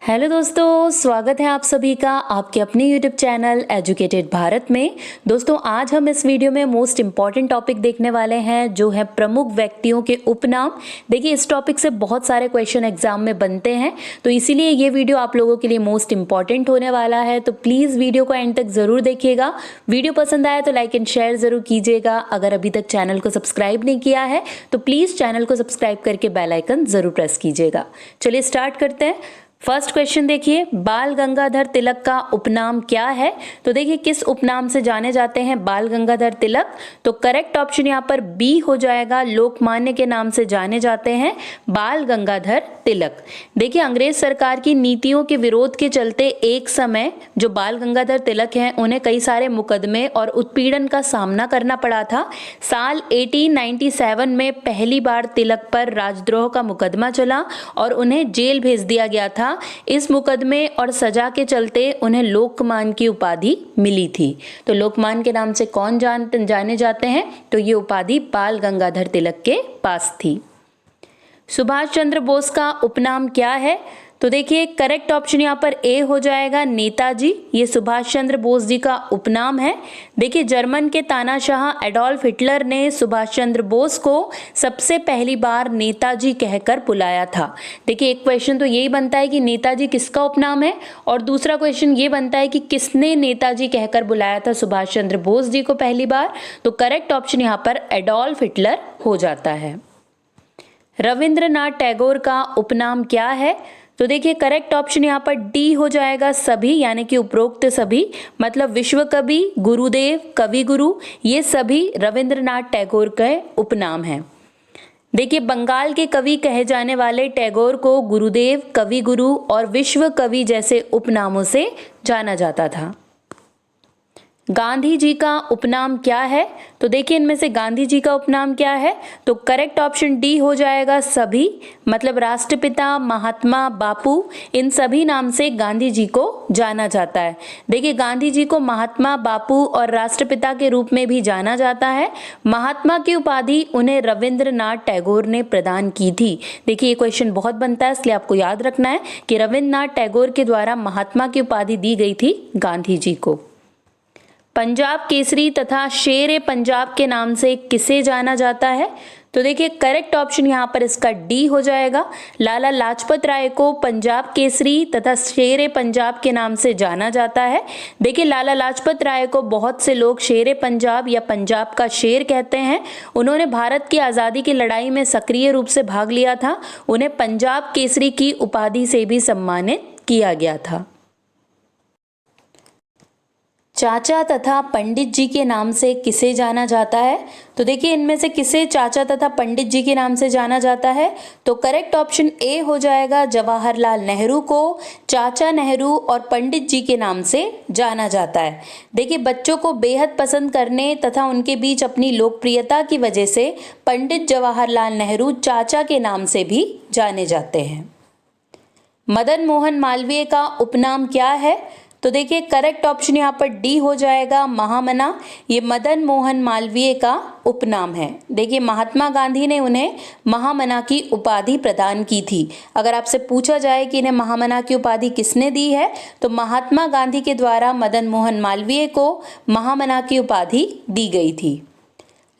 Hello दोस्तों, स्वागत है आप सभी का आपके अपने यूट्यूब चैनल एजुकेटेड भारत में। दोस्तों, आज हम इस वीडियो में मोस्ट इम्पॉर्टेंट टॉपिक देखने वाले हैं जो है प्रमुख व्यक्तियों के उपनाम। देखिए, इस टॉपिक से बहुत सारे क्वेश्चन एग्जाम में बनते हैं, तो इसीलिए ये वीडियो आप लोगों के लिए मोस्ट इम्पॉर्टेंट होने वाला है। तो प्लीज़ वीडियो को एंड तक ज़रूर देखिएगा। वीडियो पसंद आया तो लाइक एंड शेयर ज़रूर कीजिएगा। अगर अभी तक चैनल को सब्सक्राइब नहीं किया है तो प्लीज़ चैनल को सब्सक्राइब करके बेल आइकन ज़रूर प्रेस कीजिएगा। चलिए स्टार्ट करते हैं। फर्स्ट क्वेश्चन देखिए, बाल गंगाधर तिलक का उपनाम क्या है? तो देखिए, किस उपनाम से जाने जाते हैं बाल गंगाधर तिलक? तो करेक्ट ऑप्शन यहाँ पर बी हो जाएगा, लोकमान्य के नाम से जाने जाते हैं बाल गंगाधर तिलक। देखिए, अंग्रेज सरकार की नीतियों के विरोध के चलते एक समय जो बाल गंगाधर तिलक हैं उन्हें कई सारे मुकदमे और उत्पीड़न का सामना करना पड़ा था। साल 1897 में पहली बार तिलक पर राजद्रोह का मुकदमा चला और उन्हें जेल भेज दिया गया था। इस मुकदमे और सजा के चलते उन्हें लोकमान्य की उपाधि मिली थी। तो लोकमान्य के नाम से कौन जाने जाते हैं? तो ये उपाधि बाल गंगाधर तिलक के पास थी। सुभाष चंद्र बोस का उपनाम क्या है? तो देखिए, करेक्ट ऑप्शन यहाँ पर ए हो जाएगा, नेताजी। ये सुभाष चंद्र बोस जी का उपनाम है। देखिए, जर्मन के तानाशाह एडोल्फ हिटलर ने सुभाष चंद्र बोस को सबसे पहली बार नेताजी कहकर बुलाया था। देखिए, एक क्वेश्चन तो यही बनता है कि नेताजी किसका उपनाम है, और दूसरा क्वेश्चन ये बनता है कि किसने नेताजी कहकर बुलाया था सुभाष चंद्र बोस जी को पहली बार। तो करेक्ट ऑप्शन यहाँ पर एडोल्फ हिटलर हो जाता है। रविंद्रनाथ टैगोर का उपनाम क्या है? तो देखिए, करेक्ट ऑप्शन यहाँ पर डी हो जाएगा, सभी, यानी कि उपरोक्त सभी, मतलब विश्व कवि, गुरुदेव, कवि गुरु, ये सभी रविंद्रनाथ टैगोर के उपनाम हैं। देखिए, बंगाल के कवि कहे जाने वाले टैगोर को गुरुदेव, कवि गुरु और विश्व कवि जैसे उपनामों से जाना जाता था। गांधी जी का उपनाम क्या है? तो देखिए, इनमें से गांधी जी का उपनाम क्या है? तो करेक्ट ऑप्शन डी हो जाएगा, सभी, मतलब राष्ट्रपिता, महात्मा, बापू, इन सभी नाम से गांधी जी को जाना जाता है। देखिए, गांधी जी को महात्मा, बापू और राष्ट्रपिता के रूप में भी जाना जाता है। महात्मा की उपाधि उन्हें रविंद्रनाथ टैगोर ने प्रदान की थी। देखिए, ये क्वेश्चन बहुत बनता है, इसलिए आपको याद रखना है कि रविंद्रनाथ टैगोर के द्वारा महात्मा की उपाधि दी गई थी गांधी जी को। पंजाब केसरी तथा शेर पंजाब के नाम से किसे जाना जाता है? तो देखिए, करेक्ट ऑप्शन यहाँ पर इसका डी हो जाएगा। लाला लाजपत राय को पंजाब केसरी तथा शेर पंजाब के नाम से जाना जाता है। देखिए, लाला लाजपत राय को बहुत से लोग शेर पंजाब या पंजाब का शेर कहते हैं। उन्होंने भारत की आज़ादी की लड़ाई में सक्रिय रूप से भाग लिया था। उन्हें पंजाब केसरी की उपाधि से भी सम्मानित किया गया था। चाचा तथा पंडित जी के नाम से किसे जाना जाता है? तो देखिए, इनमें से किसे चाचा तथा पंडित जी के नाम से जाना जाता है? तो करेक्ट ऑप्शन ए हो जाएगा, जवाहरलाल नेहरू को चाचा नेहरू और पंडित जी के नाम से जाना जाता है। देखिए, बच्चों को बेहद पसंद करने तथा उनके बीच अपनी लोकप्रियता की वजह से पंडित जवाहरलाल नेहरू चाचा के नाम से भी जाने जाते हैं। मदन मोहन मालवीय का उपनाम क्या है? तो देखिए, करेक्ट ऑप्शन यहाँ पर डी हो जाएगा, महामना। ये मदन मोहन मालवीय का उपनाम है। देखिए, महात्मा गांधी ने उन्हें महामना की उपाधि प्रदान की थी। अगर आपसे पूछा जाए कि इन्हें महामना की उपाधि किसने दी है, तो महात्मा गांधी के द्वारा मदन मोहन मालवीय को महामना की उपाधि दी गई थी।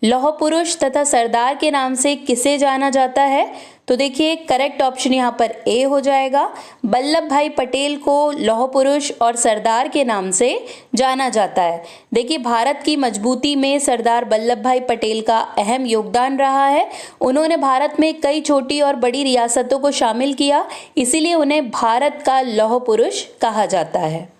लौह पुरुष तथा सरदार के नाम से किसे जाना जाता है? तो देखिए, करेक्ट ऑप्शन यहाँ पर ए हो जाएगा, वल्लभ भाई पटेल को लौह पुरुष और सरदार के नाम से जाना जाता है। देखिए, भारत की मजबूती में सरदार वल्लभ भाई पटेल का अहम योगदान रहा है। उन्होंने भारत में कई छोटी और बड़ी रियासतों को शामिल किया, इसीलिए उन्हें भारत का लौह पुरुष कहा जाता है।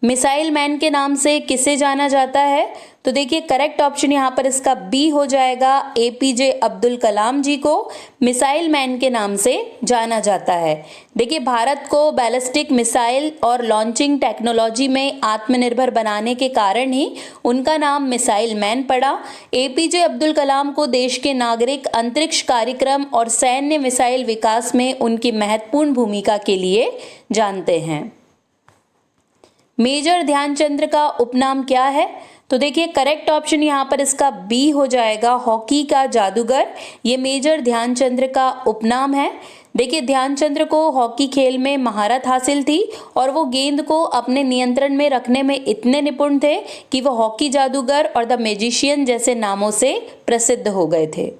मिसाइल मैन के नाम से किसे जाना जाता है? तो देखिए, करेक्ट ऑप्शन यहाँ पर इसका बी हो जाएगा, एपीजे अब्दुल कलाम जी को मिसाइल मैन के नाम से जाना जाता है। देखिए, भारत को बैलिस्टिक मिसाइल और लॉन्चिंग टेक्नोलॉजी में आत्मनिर्भर बनाने के कारण ही उनका नाम मिसाइल मैन पड़ा। एपीजे अब्दुल कलाम को देश के नागरिक अंतरिक्ष कार्यक्रम और सैन्य मिसाइल विकास में उनकी महत्वपूर्ण भूमिका के लिए जानते हैं। मेजर ध्यानचंद्र का उपनाम क्या है? तो देखिए, करेक्ट ऑप्शन यहाँ पर इसका बी हो जाएगा, हॉकी का जादूगर। ये मेजर ध्यानचंद्र का उपनाम है। देखिए ध्यानचंद्र को हॉकी खेल में महारत हासिल थी और वो गेंद को अपने नियंत्रण में रखने में इतने निपुण थे कि वो हॉकी जादूगर और द मैजिशियन जैसे नामों से प्रसिद्ध हो गए थे।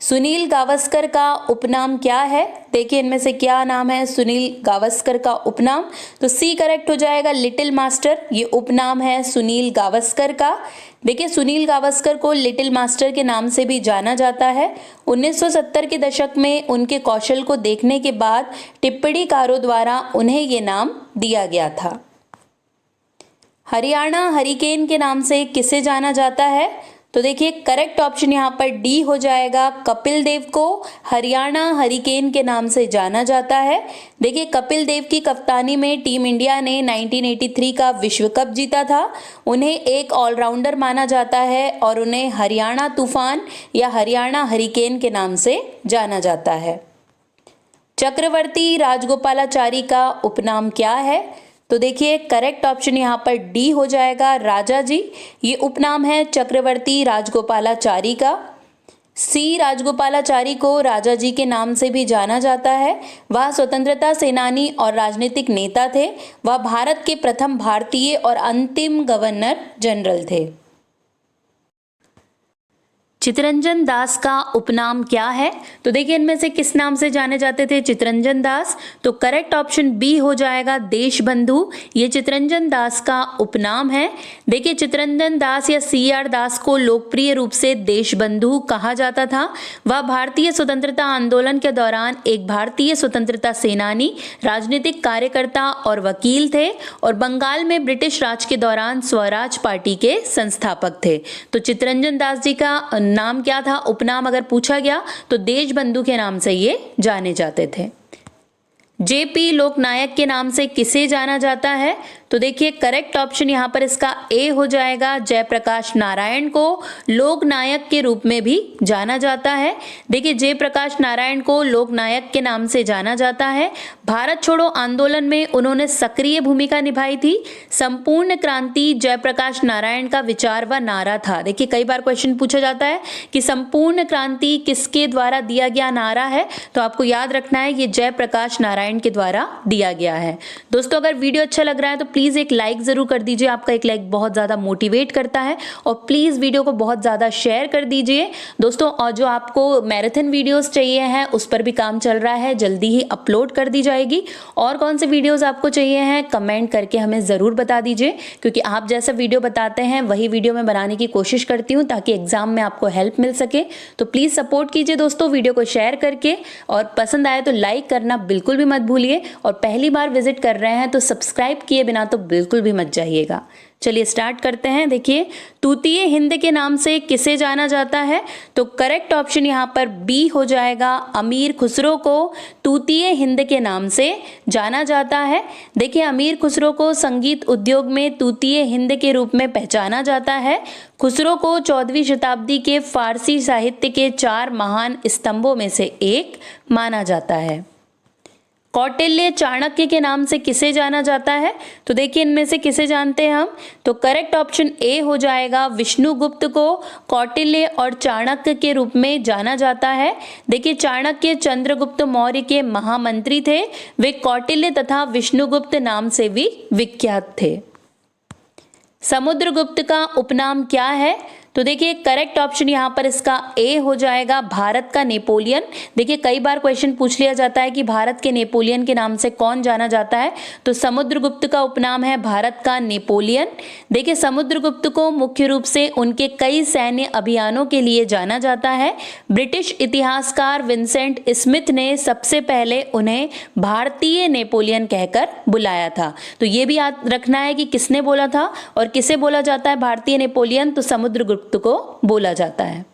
सुनील गावस्कर का उपनाम क्या है? देखिए इनमें से क्या नाम है सुनील गावस्कर का उपनाम? तो सी करेक्ट हो जाएगा, लिटिल मास्टर। ये उपनाम है सुनील गावस्कर का। देखिए सुनील गावस्कर को लिटिल मास्टर के नाम से भी जाना जाता है। 1970 के दशक में उनके कौशल को देखने के बाद टिप्पणीकारों द्वारा उन्हें ये नाम दिया गया था। हरियाणा हरिकेन के नाम से किसे जाना जाता है? तो देखिए करेक्ट ऑप्शन यहाँ पर डी हो जाएगा, कपिल देव को हरियाणा हरिकेन के नाम से जाना जाता है। देखिए कपिल देव की कप्तानी में टीम इंडिया ने 1983 का विश्व कप जीता था। उन्हें एक ऑलराउंडर माना जाता है और उन्हें हरियाणा तूफान या हरियाणा हरिकेन के नाम से जाना जाता है। चक्रवर्ती राजगोपालाचारी का उपनाम क्या है? तो देखिए करेक्ट ऑप्शन यहाँ पर डी हो जाएगा, राजा जी। ये उपनाम है चक्रवर्ती राजगोपालाचारी का। सी राजगोपालाचारी को राजा जी के नाम से भी जाना जाता है। वह स्वतंत्रता सेनानी और राजनीतिक नेता थे। वह भारत के प्रथम भारतीय और अंतिम गवर्नर जनरल थे। चितरंजन दास का उपनाम क्या है? तो देखिए इनमें से किस नाम से जाने जाते थे चितरंजन दास? तो करेक्ट ऑप्शन बी हो जाएगा, देशबंधु। ये चितरंजन दास का उपनाम है। देखिए चितरंजन दास या CR दास को लोकप्रिय रूप से देशबंधु कहा जाता था। वह भारतीय स्वतंत्रता आंदोलन के दौरान एक भारतीय स्वतंत्रता सेनानी, राजनीतिक कार्यकर्ता और वकील थे और बंगाल में ब्रिटिश राज के दौरान स्वराज पार्टी के संस्थापक थे। तो चितरंजन दास जी का नाम क्या था, उपनाम अगर पूछा गया तो देशबंधु के नाम से ये जाने जाते थे। JP लोकनायक के नाम से किसे जाना जाता है? तो देखिए करेक्ट ऑप्शन यहाँ पर इसका ए हो जाएगा, जयप्रकाश नारायण को लोकनायक के रूप में भी जाना जाता है। देखिए जयप्रकाश नारायण को लोकनायक के नाम से जाना जाता है। भारत छोड़ो आंदोलन में उन्होंने सक्रिय भूमिका निभाई थी। संपूर्ण क्रांति जयप्रकाश नारायण का विचार व नारा था। देखिए कई बार क्वेश्चन पूछा जाता है कि संपूर्ण क्रांति किसके द्वारा दिया गया नारा है, तो आपको याद रखना है ये जयप्रकाश नारायण के द्वारा दिया गया है। दोस्तों अगर वीडियो अच्छा लग रहा है तो प्लीज एक लाइक जरूर कर दीजिए। आपका एक लाइक बहुत ज्यादा मोटिवेट करता है और प्लीज वीडियो को बहुत ज्यादा शेयर कर दीजिए दोस्तों। और जो आपको मैराथन वीडियोस चाहिए हैं उस पर भी काम चल रहा है, जल्दी ही अपलोड कर दी जाएगी। और कौन से वीडियोस आपको चाहिए हैं कमेंट करके हमें जरूर बता दीजिए, क्योंकि आप जैसा वीडियो बताते हैं वही वीडियो मैं बनाने की कोशिश करती हूँ ताकि एग्जाम में आपको हेल्प मिल सके। तो प्लीज सपोर्ट कीजिए दोस्तों वीडियो को शेयर करके, और पसंद आए तो लाइक करना बिल्कुल भी मत भूलिए, और पहली बार विजिट कर रहे हैं तो सब्सक्राइब किए बिना तो बिल्कुल भी मत जाइएगा। चलिए स्टार्ट करते हैं। देखिए तूतीय हिंद के नाम से किसे जाना जाता है? तो करेक्ट ऑप्शन यहाँ पर बी हो जाएगा, अमीर खुसरो को तूतीय हिंद के नाम से जाना जाता है। देखिए अमीर खुसरो को संगीत उद्योग में तूतीय हिंद के रूप में पहचाना जाता है। खुसरो को 14वीं शताब्दी के फारसी साहित्य के 4 महान स्तंभों में से एक माना जाता है। कौटिल्य चाणक्य के नाम से किसे जाना जाता है? तो देखिए इनमें से किसे जानते हैं हम? तो करेक्ट ऑप्शन ए हो जाएगा, विष्णुगुप्त को कौटिल्य और चाणक्य के रूप में जाना जाता है। देखिए चाणक्य चंद्रगुप्त मौर्य के महामंत्री थे। वे कौटिल्य तथा विष्णुगुप्त नाम से भी विख्यात थे। समुद्रगुप्त का उपनाम क्या है? तो देखिए करेक्ट ऑप्शन यहाँ पर इसका ए हो जाएगा, भारत का नेपोलियन। देखिए कई बार क्वेश्चन पूछ लिया जाता है कि भारत के नेपोलियन के नाम से कौन जाना जाता है, तो समुद्रगुप्त का उपनाम है भारत का नेपोलियन। देखिए समुद्रगुप्त को मुख्य रूप से उनके कई सैन्य अभियानों के लिए जाना जाता है। ब्रिटिश इतिहासकार विंसेंट स्मिथ ने सबसे पहले उन्हें भारतीय नेपोलियन कहकर बुलाया था। तो ये भी याद रखना है कि किसने बोला था और किसे बोला जाता है भारतीय नेपोलियन, तो समुद्रगुप्त को बोला जाता है।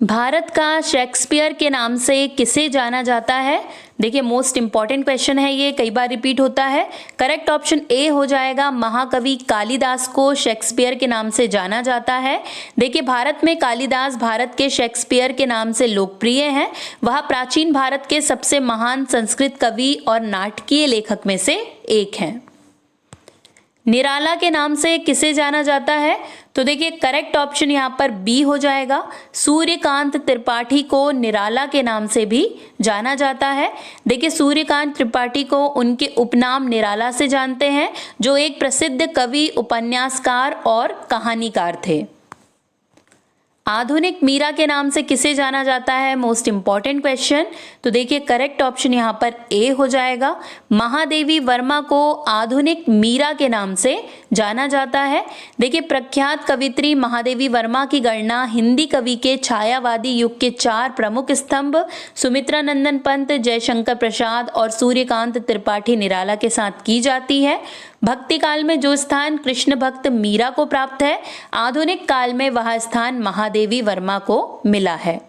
भारत का शेक्सपियर के नाम से किसे जाना जाता है? देखिए मोस्ट इंपॉर्टेंट क्वेश्चन है ये, कई बार रिपीट होता है। करेक्ट ऑप्शन ए हो जाएगा, महाकवि कालिदास को शेक्सपियर के नाम से जाना जाता है। देखिए भारत में कालिदास भारत के शेक्सपियर के नाम से लोकप्रिय हैं। वह प्राचीन भारत के सबसे महान संस्कृत कवि और नाटकीय लेखक में से एक हैं। निराला के नाम से किसे जाना जाता है? तो देखिए करेक्ट ऑप्शन यहाँ पर बी हो जाएगा। सूर्यकांत त्रिपाठी को निराला के नाम से भी जाना जाता है। देखिए सूर्यकांत त्रिपाठी को उनके उपनाम निराला से जानते हैं, जो एक प्रसिद्ध कवि, उपन्यासकार और कहानीकार थे। आधुनिक मीरा के नाम से किसे जाना जाता है? Most important question. तो देखिए करेक्ट ऑप्शन यहाँ पर ए हो जाएगा। महादेवी वर्मा को आधुनिक मीरा के नाम से जाना जाता है। देखिए प्रख्यात कवित्री महादेवी वर्मा की गणना हिंदी कवि के छायावादी युग के 4 प्रमुख स्तंभ सुमित्रा नंदन पंत, जयशंकर प्रसाद और सूर्यकांत त्रिपाठी निराला के साथ की जाती है। भक्ति काल में जो स्थान कृष्ण भक्त मीरा को प्राप्त है, आधुनिक काल में वह स्थान महादेवी वर्मा को मिला है।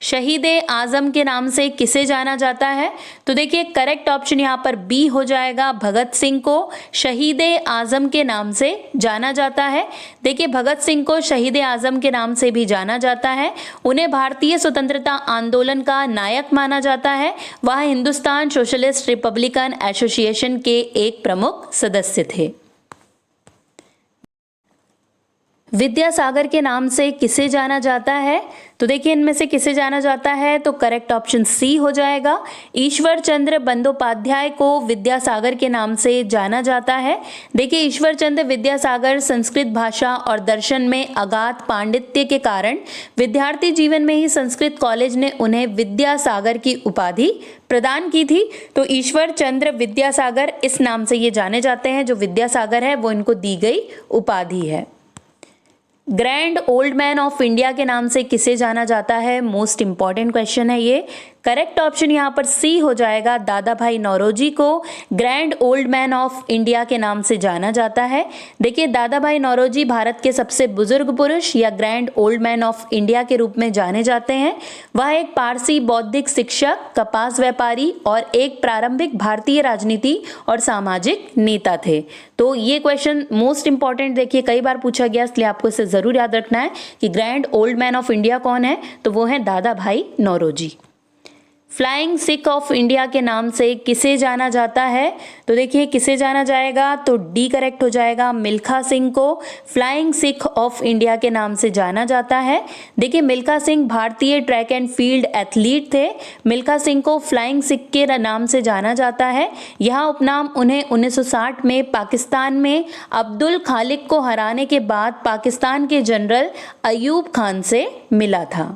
शहीद आजम के नाम से किसे जाना जाता है? तो देखिए करेक्ट ऑप्शन यहाँ पर बी हो जाएगा। भगत सिंह को शहीद आजम के नाम से जाना जाता है। देखिए भगत सिंह को शहीद आजम के नाम से भी जाना जाता है। उन्हें भारतीय स्वतंत्रता आंदोलन का नायक माना जाता है। वह हिंदुस्तान सोशलिस्ट रिपब्लिकन एसोसिएशन के एक प्रमुख सदस्य थे। विद्यासागर के नाम से किसे जाना जाता है? तो देखिए इनमें से किसे जाना जाता है? तो करेक्ट ऑप्शन सी हो जाएगा। ईश्वर चंद्र बंदोपाध्याय को विद्यासागर के नाम से जाना जाता है। देखिए ईश्वर चंद्र विद्यासागर संस्कृत भाषा और दर्शन में अगाध पांडित्य के कारण विद्यार्थी जीवन में ही संस्कृत कॉलेज ने उन्हें विद्यासागर की उपाधि प्रदान की थी। तो ईश्वर चंद्र विद्यासागर इस नाम से ये जाने जाते हैं। जो विद्यासागर है वो इनको दी गई उपाधि है। Grand old man of India के नाम से किसे जाना जाता है? मोस्ट इंपॉर्टेंट क्वेश्चन है ये। करेक्ट ऑप्शन यहाँ पर सी हो जाएगा। दादा भाई नौरोजी को grand old man of India के नाम से जाना जाता है। देखिए दादा भाई नौरोजी भारत के सबसे बुजुर्ग पुरुष या grand old man of India के रूप में जाने जाते हैं। वह एक पारसी बौद्धिक शिक्षक, कपास व्यापारी और एक प्रारंभिक भारतीय राजनीति और सामाजिक नेता थे। तो ये क्वेश्चन मोस्ट इंपॉर्टेंट, देखिए कई बार पूछा गया, इसलिए आपको इसे जरूर याद रखना है कि grand old man of India कौन है? तो वो है Dadabhai Naoroji. Flying Sikh of India के नाम से किसे जाना जाता है? तो देखिए किसे जाना जाएगा? तो डी करेक्ट हो जाएगा। मिल्खा सिंह को फ्लाइंग सिख ऑफ इंडिया के नाम से जाना जाता है। देखिए मिल्खा सिंह भारतीय ट्रैक एंड फील्ड एथलीट थे। मिल्खा सिंह को फ्लाइंग सिख के नाम से जाना जाता है। यह उपनाम उन्हें 1960 में पाकिस्तान में अब्दुल खालिक को हराने के बाद पाकिस्तान के जनरल अयूब खान से मिला था।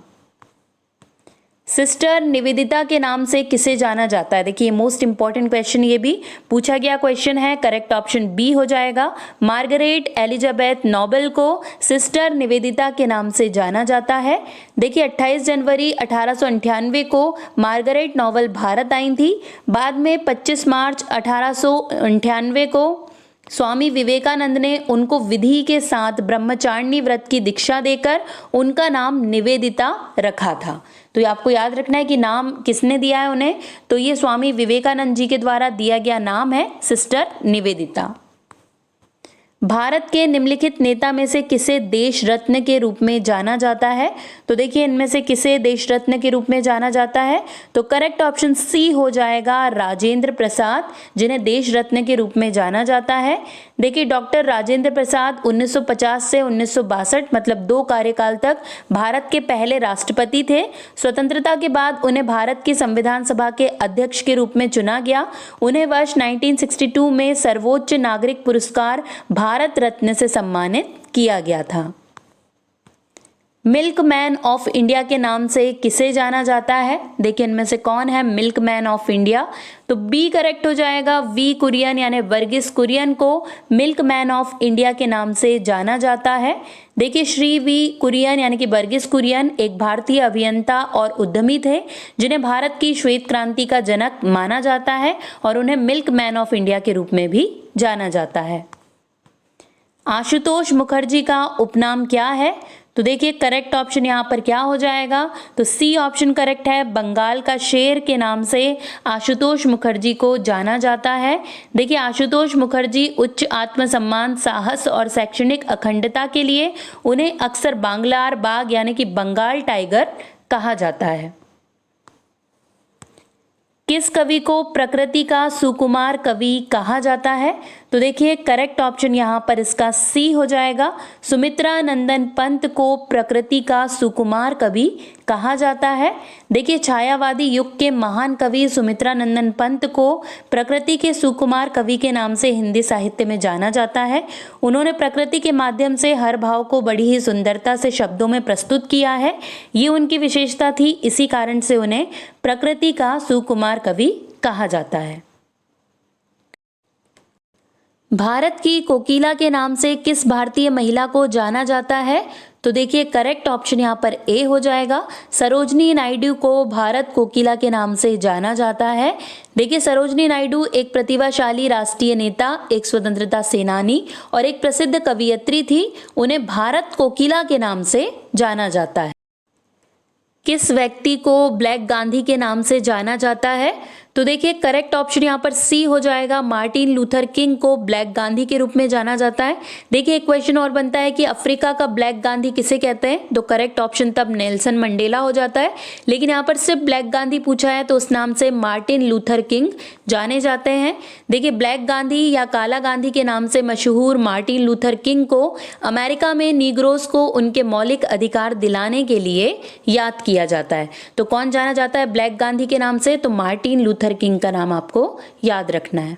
सिस्टर निवेदिता के नाम से किसे जाना जाता है? देखिए मोस्ट इंपॉर्टेंट क्वेश्चन, ये भी पूछा गया क्वेश्चन है। करेक्ट ऑप्शन बी हो जाएगा। मार्गरेट एलिजाबेथ नोबेल को सिस्टर निवेदिता के नाम से जाना जाता है। देखिए 28 जनवरी 1898 को मार्गरेट नोबेल भारत आई थी। बाद में 25 मार्च 1898 को स्वामी विवेकानंद ने उनको विधि के साथ ब्रह्मचारिणी व्रत की दीक्षा देकर उनका नाम निवेदिता रखा था। तो ये आपको याद रखना है कि नाम किसने दिया है उन्हें? तो ये स्वामी विवेकानंद जी के द्वारा दिया गया नाम है सिस्टर निवेदिता। भारत के निम्नलिखित नेता में से किसे देश रत्न के रूप में जाना जाता है? तो देखिए इनमें से किसे देश रत्न के रूप में जाना जाता है? तो करेक्ट ऑप्शन सी हो जाएगा। राजेंद्र प्रसाद, जिन्हें देश रत्न के रूप में जाना जाता है। देखिए डॉक्टर राजेंद्र प्रसाद 1950 से 1962 मतलब 2 कार्यकाल तक भारत के पहले राष्ट्रपति थे। स्वतंत्रता के बाद उन्हें भारत की संविधान सभा के अध्यक्ष के रूप में चुना गया। उन्हें वर्ष 1962 में सर्वोच्च नागरिक पुरस्कार भारत रत्न से सम्मानित किया गया था। मिल्क मैन ऑफ इंडिया के नाम से किसे जाना जाता है? देखिए इनमें से कौन है मिल्क मैन ऑफ इंडिया? तो बी करेक्ट हो जाएगा। वी कुरियन यानी वर्गीस कुरियन को मिल्क मैन ऑफ इंडिया के नाम से जाना जाता है। देखिए श्री वी कुरियन यानी कि वर्गीस कुरियन एक भारतीय अभियंता और उद्यमी थे, जिन्हें भारत की श्वेत क्रांति का जनक माना जाता है और उन्हें मिल्क मैन ऑफ इंडिया के रूप में भी जाना जाता है। आशुतोष मुखर्जी का उपनाम क्या है? तो देखिए करेक्ट ऑप्शन यहाँ पर क्या हो जाएगा? तो सी ऑप्शन करेक्ट है। बंगाल का शेर के नाम से आशुतोष मुखर्जी को जाना जाता है। देखिए आशुतोष मुखर्जी उच्च आत्मसम्मान, साहस और शैक्षणिक अखंडता के लिए उन्हें अक्सर बांग्लार बाघ यानी कि बंगाल टाइगर कहा जाता है। किस कवि को प्रकृति का सुकुमार कवि कहा जाता है? तो देखिए करेक्ट ऑप्शन यहाँ पर इसका सी हो जाएगा। सुमित्रा नंदन पंत को प्रकृति का सुकुमार कवि कहा जाता है। देखिए छायावादी युग के महान कवि सुमित्रा नंदन पंत को प्रकृति के सुकुमार कवि के नाम से हिंदी साहित्य में जाना जाता है। उन्होंने प्रकृति के माध्यम से हर भाव को बड़ी ही सुंदरता से शब्दों में प्रस्तुत किया है। ये उनकी विशेषता थी, इसी कारण से उन्हें प्रकृति का सुकुमार कवि कहा जाता है। भारत की कोकिला के नाम से किस भारतीय महिला को जाना जाता है? तो देखिए करेक्ट ऑप्शन यहाँ पर ए हो जाएगा। सरोजनी नायडू को भारत कोकिला के नाम से जाना जाता है। देखिए सरोजनी नायडू एक प्रतिभाशाली राष्ट्रीय नेता, एक स्वतंत्रता सेनानी और एक प्रसिद्ध कवयित्री थी। उन्हें भारत कोकिला के नाम से जाना जाता है। किस व्यक्ति को ब्लैक गांधी के नाम से जाना जाता है? तो देखिए करेक्ट ऑप्शन यहाँ पर सी हो जाएगा। मार्टिन लूथर किंग को ब्लैक गांधी के रूप में जाना जाता है। देखिए एक क्वेश्चन और बनता है कि अफ्रीका का ब्लैक गांधी किसे कहते हैं? तो करेक्ट ऑप्शन तब नेल्सन मंडेला हो जाता है, लेकिन यहाँ पर सिर्फ ब्लैक गांधी पूछा है तो उस नाम से मार्टिन लूथर किंग जाने जाते हैं। देखिए ब्लैक गांधी या काला गांधी के नाम से मशहूर मार्टिन लूथर किंग को अमेरिका में नीग्रोस को उनके मौलिक अधिकार दिलाने के लिए याद किया जाता है। तो कौन जाना जाता है ब्लैक गांधी के नाम से? तो मार्टिन लूथर किंग का नाम आपको याद रखना है।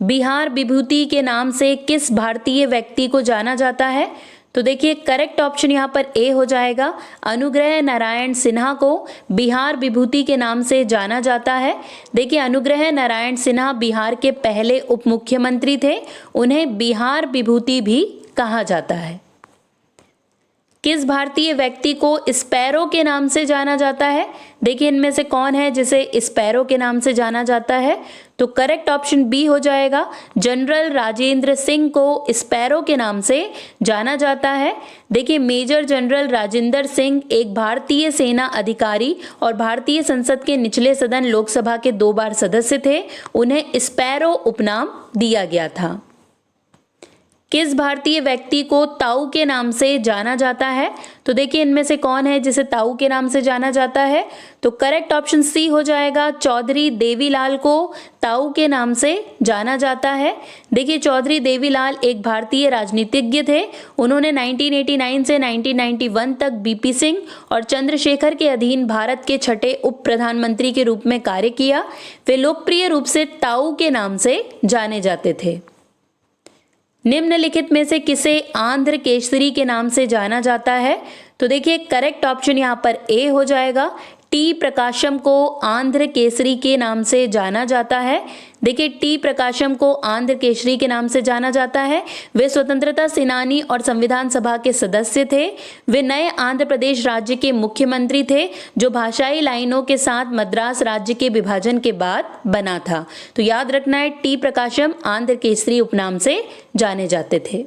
बिहार विभूति के नाम से किस भारतीय व्यक्ति को जाना जाता है? तो देखिए करेक्ट ऑप्शन यहाँ पर ए हो जाएगा। अनुग्रह नारायण सिन्हा को बिहार विभूति के नाम से जाना जाता है। देखिए अनुग्रह नारायण सिन्हा बिहार के पहले उप मुख्यमंत्री थे। उन्हें बिहार विभूति भी कहा जाता है। किस भारतीय व्यक्ति को स्पैरो के नाम से जाना जाता है? देखिए इनमें से कौन है जिसे स्पैरो के नाम से जाना जाता है? तो करेक्ट ऑप्शन बी हो जाएगा। जनरल राजेंद्र सिंह को स्पैरो के नाम से जाना जाता है। देखिए मेजर जनरल राजेंद्र सिंह एक भारतीय सेना अधिकारी और भारतीय संसद के निचले सदन लोकसभा के 2 बार सदस्य थे। उन्हें स्पैरो उपनाम दिया गया था। किस भारतीय व्यक्ति को ताऊ के नाम से जाना जाता है? तो देखिए इनमें से कौन है जिसे ताऊ के नाम से जाना जाता है? तो करेक्ट ऑप्शन सी हो जाएगा। चौधरी देवीलाल को ताऊ के नाम से जाना जाता है। देखिए चौधरी देवीलाल एक भारतीय राजनीतिज्ञ थे। उन्होंने 1989 से 1991 तक बीपी सिंह और चंद्रशेखर के अधीन भारत के 6ठे उप प्रधानमंत्री के रूप में कार्य किया। वे लोकप्रिय रूप से ताऊ के नाम से जाने जाते थे। निम्नलिखित में से किसे आंध्र केसरी के नाम से जाना जाता है? तो देखिए करेक्ट ऑप्शन यहाँ पर ए हो जाएगा। टी प्रकाशम को आंध्र केसरी के नाम से जाना जाता है। देखिए टी प्रकाशम को आंध्र केसरी के नाम से जाना जाता है। वे स्वतंत्रता सेनानी और संविधान सभा के सदस्य थे। वे नए आंध्र प्रदेश राज्य के मुख्यमंत्री थे जो भाषाई लाइनों के साथ मद्रास राज्य के विभाजन के बाद बना था। तो याद रखना है टी प्रकाशम आंध्र केसरी उपनाम से जाने जाते थे।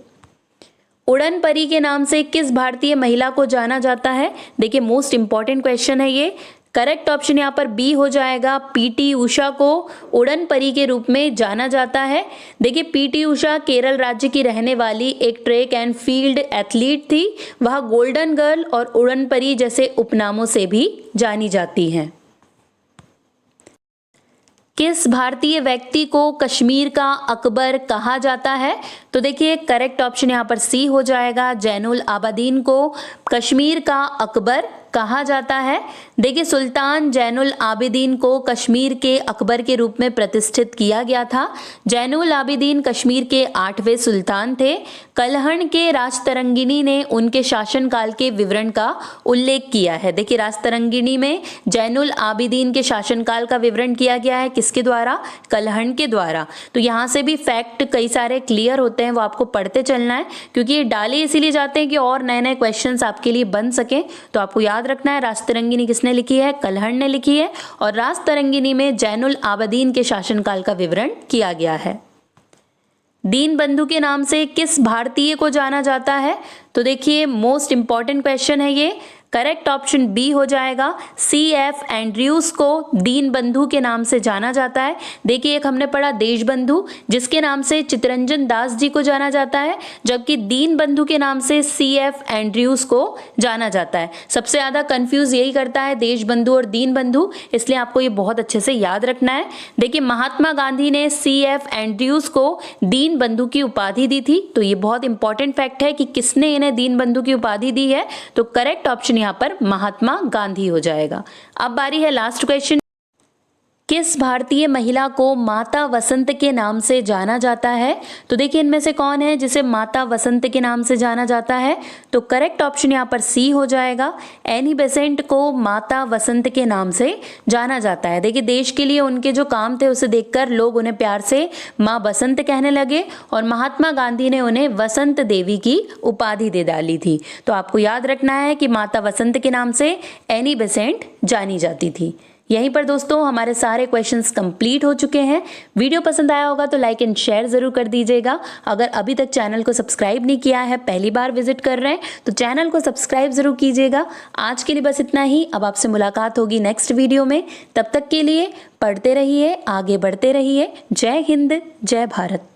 उड़न परी के नाम से किस भारतीय महिला को जाना जाता है? देखिए मोस्ट इंपॉर्टेंट क्वेश्चन है ये। करेक्ट ऑप्शन यहाँ पर बी हो जाएगा। पीटी उषा को उड़न परी के रूप में जाना जाता है। देखिए पीटी उषा केरल राज्य की रहने वाली एक ट्रैक एंड फील्ड एथलीट थी। वह गोल्डन गर्ल और उड़न परी जैसे उपनामों से भी जानी जाती हैं। किस भारतीय व्यक्ति को कश्मीर का अकबर कहा जाता है? तो देखिए करेक्ट ऑप्शन यहाँ पर सी हो जाएगा। जैनुल आबदीन को कश्मीर का अकबर कहा जाता है। देखिए सुल्तान जैनुल आबिदीन को कश्मीर के अकबर के रूप में प्रतिष्ठित किया गया था। जैनुल आबिदीन कश्मीर के 8वें सुल्तान थे। कलहण के राजतरंगिणी ने उनके शासनकाल के विवरण का उल्लेख किया है। देखिए राजतरंगिणी में जैनुल आबिदीन के शासनकाल का विवरण किया गया है। किसके द्वारा? कलहण के द्वारा। तो यहाँ से भी फैक्ट कई सारे क्लियर होते हैं, वो आपको पढ़ते चलना है क्योंकि ये डाले इसीलिए जाते हैं कि और नए नए क्वेश्चंस आपके लिए बन सके। तो आपको याद रखना है राजतरंगिणी किसने लिखी है? कलहण ने लिखी है। और राजतरंगिणी में जैनुल आबदीन के शासनकाल का विवरण किया गया है। दीनबंधु के नाम से किस भारतीय को जाना जाता है? तो देखिए मोस्ट इंपॉर्टेंट क्वेश्चन है ये। करेक्ट ऑप्शन बी हो जाएगा। CF एंड्रयूज को दीन बंधु के नाम से जाना जाता है। देखिए, एक हमने पढ़ा देश बंधु, जिसके नाम से चित्तरंजन दास जी को जाना जाता है, जबकि दीन बंधु के नाम से CF एंड्रयूज को जाना जाता है। सबसे ज्यादा कंफ्यूज यही करता है देश बंधु और दीन बंधु, इसलिए आपको ये बहुत अच्छे से याद रखना है। देखिए, महात्मा गांधी ने CF एंड्रयूज को दीन बंधु की उपाधि दी थी, तो ये बहुत इंपॉर्टेंट फैक्ट है कि किसने इन्हें दीन बंधु की उपाधि दी है। तो करेक्ट ऑप्शन यहाँ पर महात्मा गांधी हो जाएगा। अब बारी है लास्ट क्वेश्चन। किस भारतीय महिला को माता वसंत के नाम से जाना जाता है? तो देखिए, इनमें से कौन है जिसे माता वसंत के नाम से जाना जाता है? तो करेक्ट ऑप्शन यहाँ पर सी हो जाएगा। एनी बेसेंट को माता वसंत के नाम से जाना जाता है। देखिए, देश के लिए उनके जो काम थे उसे देखकर लोग उन्हें प्यार से माँ बसंत कहने लगे और महात्मा गांधी ने उन्हें वसंत देवी की उपाधि दे डाली थी। तो आपको याद रखना है कि माता वसंत के नाम से एनी बेसेंट जानी जाती थी। यहीं पर दोस्तों हमारे सारे क्वेश्चंस कंप्लीट हो चुके हैं। वीडियो पसंद आया होगा तो लाइक एंड शेयर जरूर कर दीजिएगा। अगर अभी तक चैनल को सब्सक्राइब नहीं किया है, पहली बार विजिट कर रहे हैं, तो चैनल को सब्सक्राइब जरूर कीजिएगा। आज के लिए बस इतना ही। अब आपसे मुलाकात होगी नेक्स्ट वीडियो में। तब तक के लिए पढ़ते रहिए, आगे बढ़ते रहिए। जय हिंद, जय भारत।